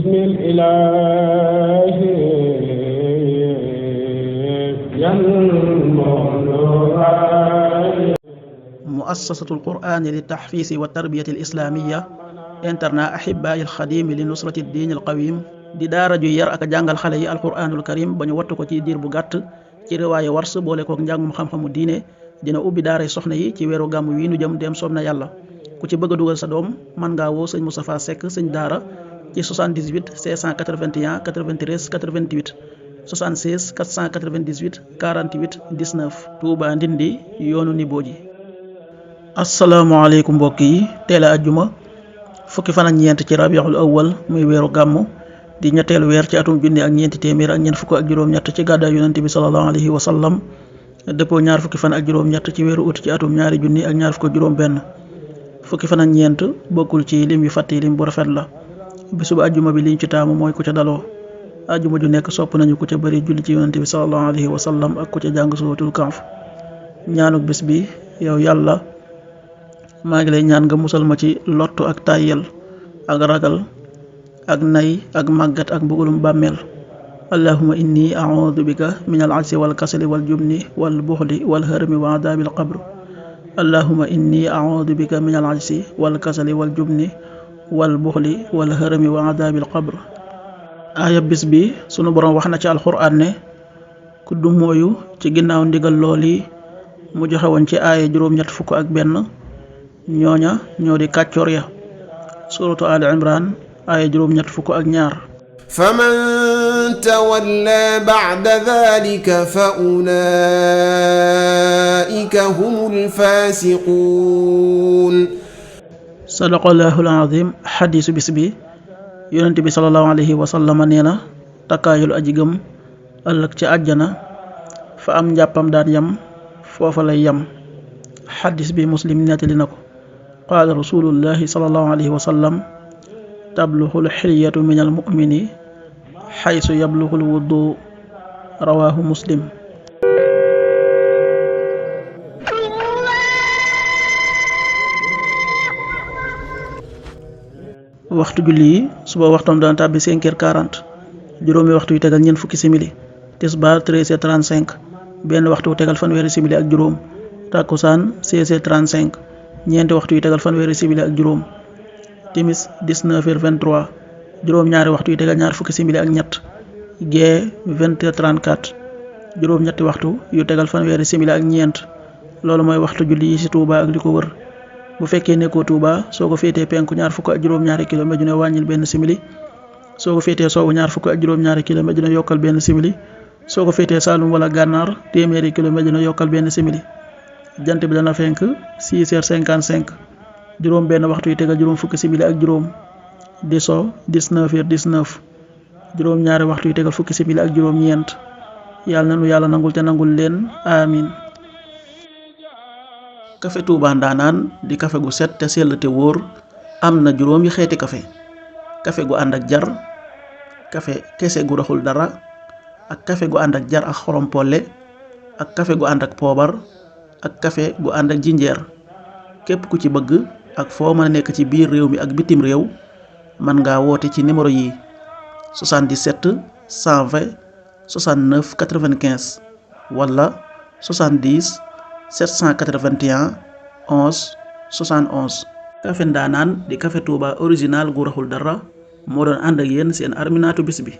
بسم الإله مؤسسة القرآن للتحفيظ والتربية الإسلامية internat أحباء الخديم لنصرة الدين القويم di daara ju yar ak jàngal xale yi alquranul karim ba ñu wattu ko ci diir bu gàtt ci riwaaye wars boole kook njàngum xam-xamu diine dina ubbi daaray soxna yi ci weeru gàmm wi nu jëm dem soob na yàlla ku ci bëgg a dugal sa doom mën ngaa woo sëñ Moustapha Seck sëñ daara ci 78 681 93 88 76 498 48 19 Touba Ndindi yoonu Nibooji. asalaamaaleykum mbokk yi teel a ajjuma fukki fan ak ñeent ci rabiul awwal muy weeru gàmmu di ñetteelu weer ci atum junni ak ñeenti téeméer ak ñeent fukk ak juróom-ñett ci gàddaay yonente bi sallallahu alayhi wa sallam dëppoo ñaar fukki fan ak juróom-ñett ci weeru ut ci atum ñaari junni ak ñaar fukk ak juróom-benn fukki fan ak ñeent bokkul ci lim yu fàtte lim bu rafet la bisub ajjuma bi liñ ci taamu mooy ku ca daloo ajjuma ju nekk sopp nañu ku ca bëri julli ci yonente bi sallallahu alayhi wa sallam ak ku ca jàng suuratul Kahf. ñaanuk bis bi yow yàlla maa ngi lay ñaan nga musal ma ci lottu ak tàyyel ak ragal ak nay ak màggat ak mbugulum bàmmeel allahumma inni a'udhu bika min al-'ajzi wal kasali wal jubni wal buxli wal harmi wa adabil qabr allahumma inni a'udhu bika min al-'ajzi wal kasali wal jubni wal buxli wal harmi wa adabil qabr. aaya bis bi sunu borom wax na ci alxuraan ne ku du mooyu ci ginnaaw ndigal looli mu joxe woon ci aaya juróom-ñett fukk ak benn ñooña ñoo di kàccoor ya. suratu Ali Imran aaya juróom-ñett fukk ak ñaar. faman tawalla ba'da dhalika fa ulaika humul fasiqun. sadaqallahul azim. xadiisu bis bi yonent bi sallallahu alayhi wa sallam nee na takkaayul aji gëm ëllëg ci àjjana fa am njàppam daan yam foofa lay yam. xadiis bi muslim nettali na ko. qaala rasulullahi sallallahu alayhi wa sallam tabluxul xilyatu min al mumini xaysu yabluxul wuddu rawaahu muslim. waxtu julli yi suba waxtoom dana tàbbi 5h40 juróomi waxtu yu tegal ñeent fukki simili tisbaar 13h35 benn waxtu yu tegal fanweeri simili ak juróom takkusaan 16h35 ñeenti waxtu yu tegal fanweeri simili ak juróom timis 19h23 juróom-ñaari waxtu yu tegal ñaar fukki simili ak ñett gee 20h34 juróom-ñetti waxtu yu tegal fanweeri simili ak ñeent loolu mooy waxtu julli yi ci Touba ak li ko wër. bu fekkee nekkoo Touba soo ko féetee penku ñaar fukk ak juróom-ñaari kilomètre ju ne wàññil benn simili soo ko féetee sowwu ñaar fukk ak juróom-ñaari kilomètre ju ne yokkal benn simili soo ko féetee Saalum wala Gànnaar téeméeri kilomètre ju ne yokkal benn simili. jant bi dana fenk 6h55 juróom benn waxtu yu tegal juróom fukki simili ak juróom di so 19h19 juróom ñaari waxtu yu tegal fukki simili ak juróom ñeent yàlla na nu yàlla nangul te nangul leen amin. kafe Touba ndaanaan di kafe gu set te sell te wóor am na juróomi xeeti kafe gu ànd ak jar kafe kese gu raxul dara ak kafe gu ànd ak jar ak xorom polle ak kafe gu ànd ak poobar ak kafe gu ànd ak jinjeer. képp ku ci bëgg ak foo mën a nekk ci biir réew mi ak bitim réew mën ngaa woote ci numéro yi 77 120 69 95 wala 70 781 11 71. kafe ndaanaan di kafe Touba original gu raxul dara moo doon ànd ak yéen seen arminaatu bis bi.